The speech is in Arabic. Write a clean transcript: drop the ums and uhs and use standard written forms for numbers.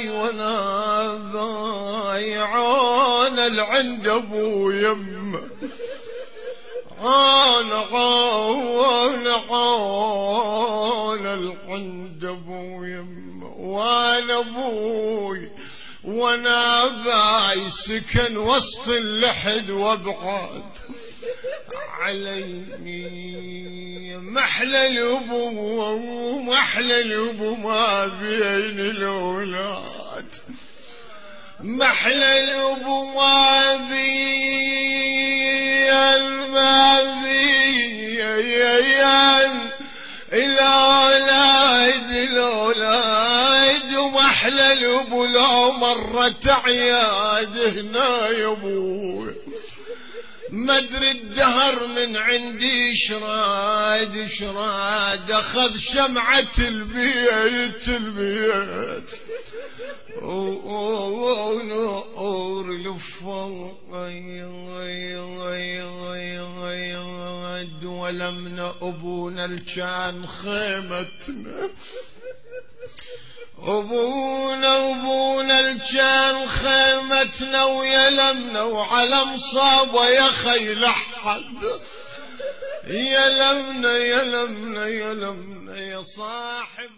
وانا باي عون العند ابو يمه، انا عون العند ابو يمه، وانا ابوي وانا باي سكن وسط اللحد وابعد عليني، محلى الابو محلى الابو ما بين الاولاد، محلى الابو ما بين الاولاد، ومحلى الابو لو مرت عياد هنا يا ابوي، مدري الدهر من عندي شراد اخذ شمعة البيت ونور لفض ولمنا ابونا الكان خيمتنا، ابونا الكان خيمتنا ويلمنا وعلى مصابه يا خيل احد، يلمنا يا صاحب